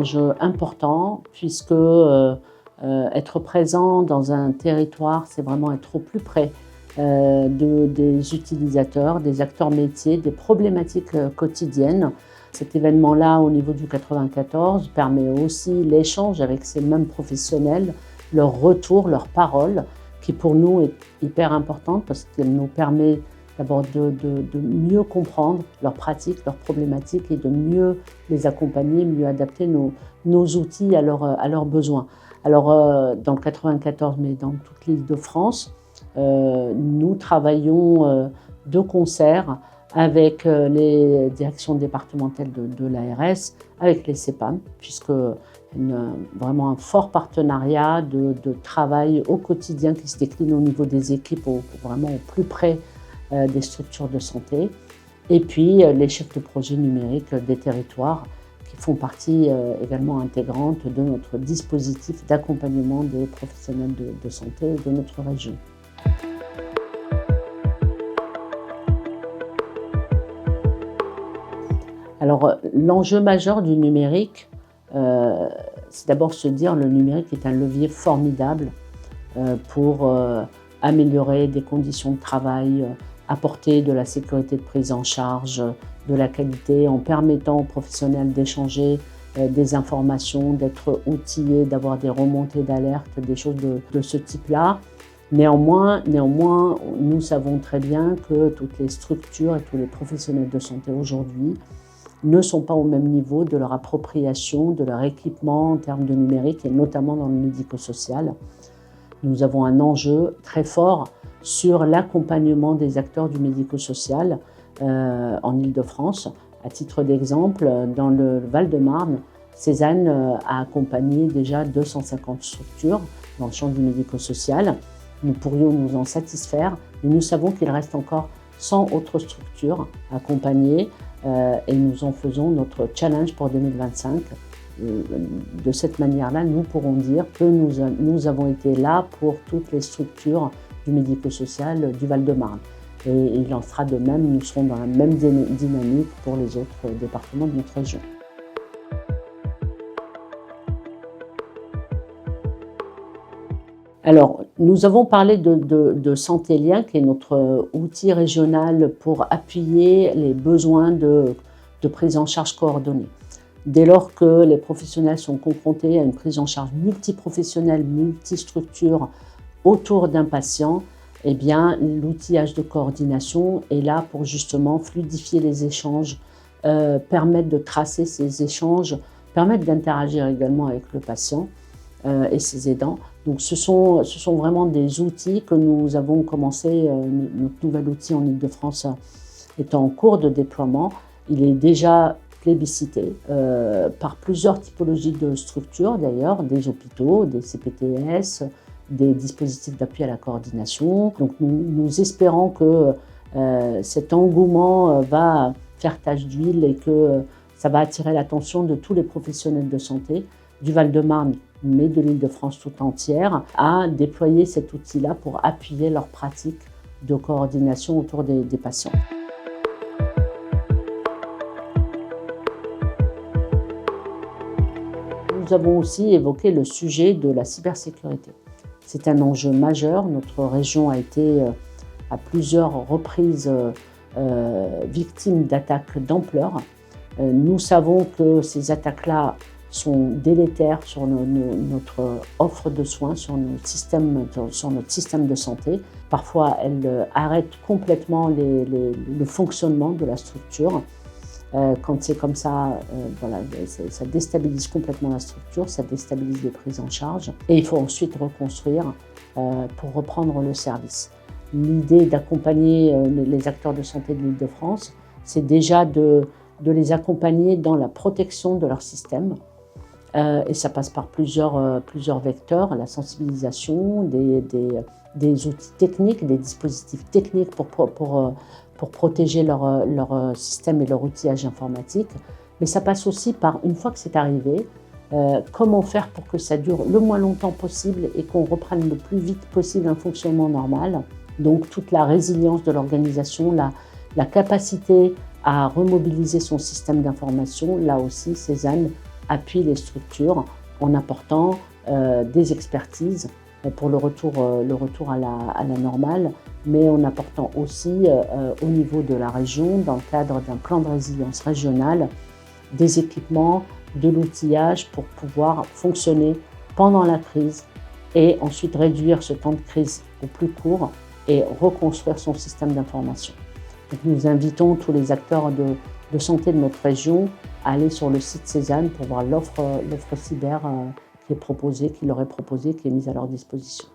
enjeu important puisque être présent dans un territoire, c'est vraiment être au plus près des utilisateurs, des acteurs métiers, des problématiques quotidiennes. Cet événement-là, au niveau du 94, permet aussi l'échange avec ces mêmes professionnels, leur retour, leurs paroles, qui pour nous est hyper importante parce qu'elle nous permet d'abord de mieux comprendre leurs pratiques, leurs problématiques et de mieux les accompagner, mieux adapter nos outils à leurs besoins. Alors, dans le 94, mais dans toute l'Île-de-France, nous travaillons de concert avec les directions départementales de l'ARS, avec les CEPAM, puisque vraiment un fort partenariat de travail au quotidien qui se décline au niveau des équipes, vraiment au plus près des structures de santé. Et puis les chefs de projet numériques des territoires qui font partie également intégrante de notre dispositif d'accompagnement des professionnels de santé de notre région. Alors, l'enjeu majeur du numérique, c'est d'abord se dire que le numérique est un levier formidable pour améliorer des conditions de travail, apporter de la sécurité de prise en charge, de la qualité, en permettant aux professionnels d'échanger des informations, d'être outillés, d'avoir des remontées d'alerte, des choses de ce type-là. Néanmoins, nous savons très bien que toutes les structures et tous les professionnels de santé aujourd'hui ne sont pas au même niveau de leur appropriation, de leur équipement en termes de numérique et notamment dans le médico-social. Nous avons un enjeu très fort sur l'accompagnement des acteurs du médico-social en Île-de-France. À titre d'exemple, dans le Val-de-Marne, Cézanne a accompagné déjà 250 structures dans le champ du médico-social. Nous pourrions nous en satisfaire, mais nous savons qu'il reste encore 100 autres structures accompagnées et nous en faisons notre challenge pour 2025. De cette manière-là, nous pourrons dire que nous avons été là pour toutes les structures du médico-social du Val-de-Marne. Et il en sera de même, nous serons dans la même dynamique pour les autres départements de notre région. Alors, nous avons parlé de Santé Lien, qui est notre outil régional pour appuyer les besoins de prise en charge coordonnée. Dès lors que les professionnels sont confrontés à une prise en charge multiprofessionnelle, multistructure autour d'un patient, eh bien, l'outillage de coordination est là pour justement fluidifier les échanges, permettre de tracer ces échanges, permettre d'interagir également avec le patient et ses aidants. Donc ce sont vraiment des outils que nous avons commencé, notre nouvel outil en Île-de-France est en cours de déploiement. Il est déjà plébiscité par plusieurs typologies de structures d'ailleurs, des hôpitaux, des CPTS, des dispositifs d'appui à la coordination. Donc nous espérons que cet engouement va faire tache d'huile et que ça va attirer l'attention de tous les professionnels de santé du Val-de-Marne, mais de l'Île-de-France tout entière, à déployer cet outil-là pour appuyer leurs pratiques de coordination autour des patients. Nous avons aussi évoqué le sujet de la cybersécurité. C'est un enjeu majeur. Notre région a été à plusieurs reprises victime d'attaques d'ampleur. Nous savons que ces attaques-là sont délétères sur notre offre de soins, sur notre système de santé. Parfois, elles arrêtent complètement le fonctionnement de la structure. Quand c'est comme ça, ça déstabilise complètement la structure, ça déstabilise les prises en charge. Et il faut ensuite reconstruire pour reprendre le service. L'idée d'accompagner les acteurs de santé de l'Île-de-France, c'est déjà de les accompagner dans la protection de leur système. Et ça passe par plusieurs vecteurs, la sensibilisation, des outils techniques, des dispositifs techniques pour protéger leur système et leur outillage informatique. Mais ça passe aussi par, une fois que c'est arrivé, comment faire pour que ça dure le moins longtemps possible et qu'on reprenne le plus vite possible un fonctionnement normal. Donc toute la résilience de l'organisation, la capacité à remobiliser son système d'information, là aussi Cézanne appuie les structures en apportant des expertises pour le retour à la normale, mais en apportant aussi au niveau de la région, dans le cadre d'un plan de résilience régionale, des équipements, de l'outillage pour pouvoir fonctionner pendant la crise et ensuite réduire ce temps de crise au plus court et reconstruire son système d'information. Donc nous invitons tous les acteurs de santé de notre région à aller sur le site Cézanne pour voir l'offre cyber qui est proposée, qui leur est proposée, qui est mise à leur disposition.